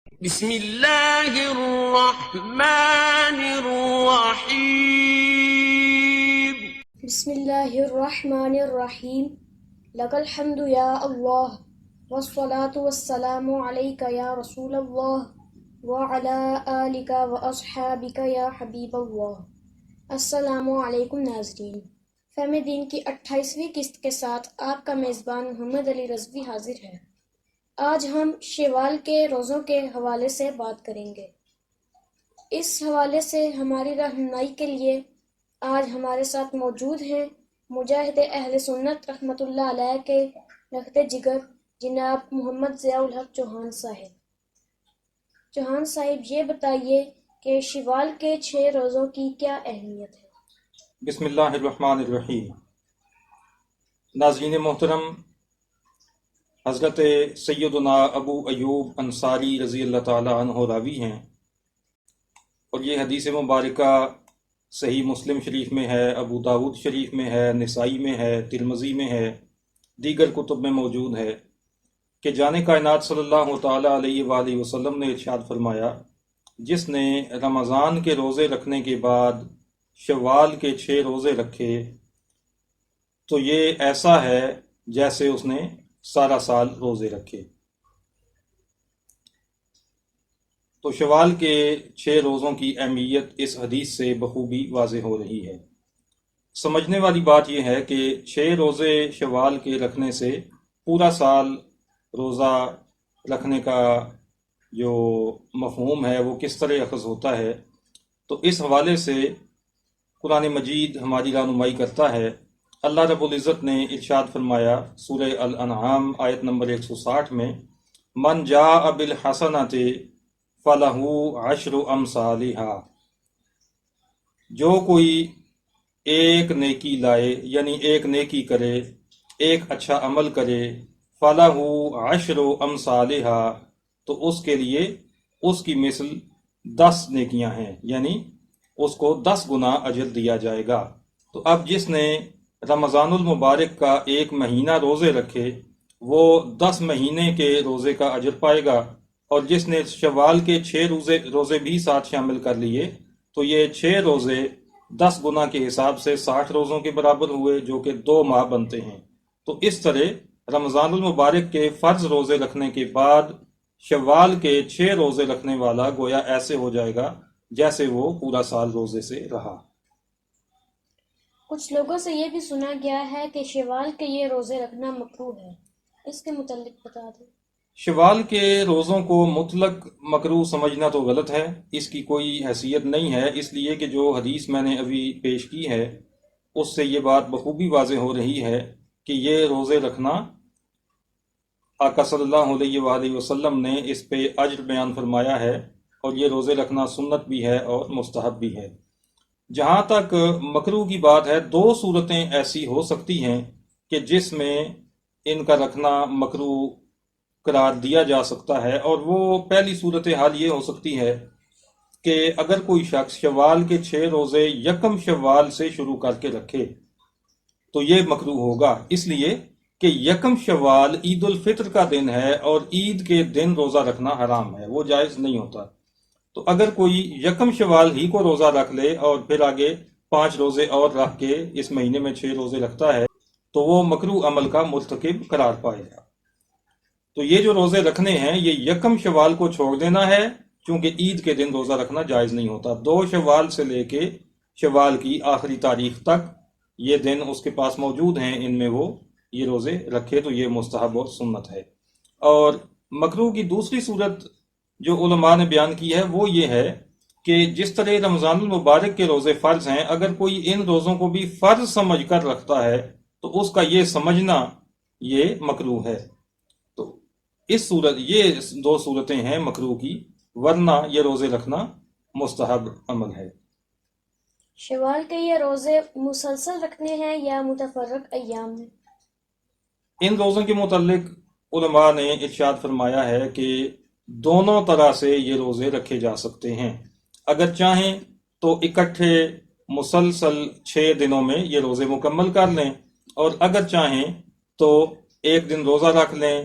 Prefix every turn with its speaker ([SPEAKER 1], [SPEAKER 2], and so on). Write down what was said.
[SPEAKER 1] بسم اللہ الرحمن الرحیم
[SPEAKER 2] بسم اللہ الرحمن الرحیم لک الحمد یا اللہ والصلاة والسلام علیک یا رسول اللہ وعلی آلک واصحابک یا حبیب اللہ۔ السلام علیکم ناظرین، فہم دین کی 28ویں قسط کے ساتھ آپ کا میزبان محمد علی رضوی حاضر ہے۔ آج ہم شوال کے روزوں کے حوالے سے بات کریں گے۔ اس حوالے سے ہماری رہنمائی کے لیے آج ہمارے ساتھ موجود ہیں مجاہد اہل سنت رحمۃ اللہ علیہ کے رخت جگر جناب محمد ضیاء الحق چوہان صاحب۔ چوہان صاحب، یہ بتائیے کہ شوال کے 6 روزوں کی کیا اہمیت ہے؟
[SPEAKER 3] بسم اللہ الرحمن الرحیم۔ ناظرین محترم، حضرت سیدنا ابو ایوب انصاری رضی اللہ تعالی عنہ راوی ہیں، اور یہ حدیث مبارکہ صحیح مسلم شریف میں ہے، ابو داود شریف میں ہے، نسائی میں ہے، ترمذی میں ہے، دیگر کتب میں موجود ہے کہ جان کائنات صلی اللہ تعالی علیہ وآلہ وسلم نے ارشاد فرمایا، جس نے رمضان کے روزے رکھنے کے بعد شوال کے 6 روزے رکھے تو یہ ایسا ہے جیسے اس نے سارا سال روزے رکھے۔ تو شوال کے 6 روزوں کی اہمیت اس حدیث سے بخوبی واضح ہو رہی ہے۔ سمجھنے والی بات یہ ہے کہ 6 روزے شوال کے رکھنے سے پورا سال روزہ رکھنے کا جو مفہوم ہے وہ کس طرح اخذ ہوتا ہے، تو اس حوالے سے قرآن مجید ہماری رہنمائی کرتا ہے۔ اللہ رب العزت نے ارشاد فرمایا سورہ الانعام آیت نمبر 160 میں، من جاء بالحسنۃ فلہ عشر امثالھا، جو کوئی ایک نیکی لائے یعنی ایک نیکی کرے، ایک اچھا عمل کرے، فلہ عشر امثالھا، تو اس کے لیے اس کی مثل 10 نیکیاں ہیں، یعنی اس کو 10 گنا اجر دیا جائے گا۔ تو اب جس نے رمضان المبارک کا 1 مہینہ روزے رکھے وہ 10 مہینے کے روزے کا اجر پائے گا، اور جس نے شوال کے 6 روزے بھی ساتھ شامل کر لیے تو یہ 6 روزے 10 گنا کے حساب سے 60 روزوں کے برابر ہوئے، جو کہ 2 ماہ بنتے ہیں۔ تو اس طرح رمضان المبارک کے فرض روزے رکھنے کے بعد شوال کے 6 روزے رکھنے والا گویا ایسے ہو جائے گا جیسے وہ پورا سال روزے سے رہا۔
[SPEAKER 2] کچھ لوگوں سے یہ بھی سنا گیا ہے کہ شوال کے یہ روزے رکھنا مکروہ ہے، اس کے متعلق بتا دیں۔
[SPEAKER 3] شوال کے روزوں کو مطلق مکروہ سمجھنا تو غلط ہے، اس کی کوئی حیثیت نہیں ہے، اس لیے کہ جو حدیث میں نے ابھی پیش کی ہے اس سے یہ بات بخوبی واضح ہو رہی ہے کہ یہ روزے رکھنا آقا صلی اللہ علیہ وآلہ وسلم نے اس پہ اجر بیان فرمایا ہے، اور یہ روزے رکھنا سنت بھی ہے اور مستحب بھی ہے۔ جہاں تک مکروہ کی بات ہے، 2 صورتیں ایسی ہو سکتی ہیں کہ جس میں ان کا رکھنا مکروہ قرار دیا جا سکتا ہے، اور وہ پہلی صورتحال یہ ہو سکتی ہے کہ اگر کوئی شخص شوال کے 6 روزے 1 شوال سے شروع کر کے رکھے تو یہ مکروہ ہوگا، اس لیے کہ 1 شوال عید الفطر کا دن ہے اور عید کے دن روزہ رکھنا حرام ہے، وہ جائز نہیں ہوتا۔ تو اگر کوئی 1 شوال ہی کو روزہ رکھ لے اور پھر آگے 5 روزے اور رکھ کے اس مہینے میں 6 روزے رکھتا ہے تو وہ مکروہ عمل کا مرتکب قرار پائے گا۔ تو یہ جو روزے رکھنے ہیں یہ 1 شوال کو چھوڑ دینا ہے، چونکہ عید کے دن روزہ رکھنا جائز نہیں ہوتا۔ 2 شوال سے لے کے شوال کی آخری تاریخ تک یہ دن اس کے پاس موجود ہیں، ان میں وہ یہ روزے رکھے تو یہ مستحب اور سنت ہے۔ اور مکروہ کی دوسری صورت جو علماء نے بیان کی ہے وہ یہ ہے کہ جس طرح رمضان المبارک کے روزے فرض ہیں، اگر کوئی ان روزوں کو بھی فرض سمجھ کر رکھتا ہے تو اس کا یہ سمجھنا یہ مکروہ ہے۔ تو یہ 2 صورتیں ہیں مکروہ کی، ورنہ یہ روزے رکھنا مستحب عمل ہے۔
[SPEAKER 2] شوال کے یہ روزے مسلسل رکھنے ہیں یا متفرق ایام میں؟
[SPEAKER 3] ان روزوں کے متعلق علماء نے ارشاد فرمایا ہے کہ دونوں طرح سے یہ روزے رکھے جا سکتے ہیں، اگر چاہیں تو اکٹھے مسلسل 6 دنوں میں یہ روزے مکمل کر لیں، اور اگر چاہیں تو 1 دن روزہ رکھ لیں،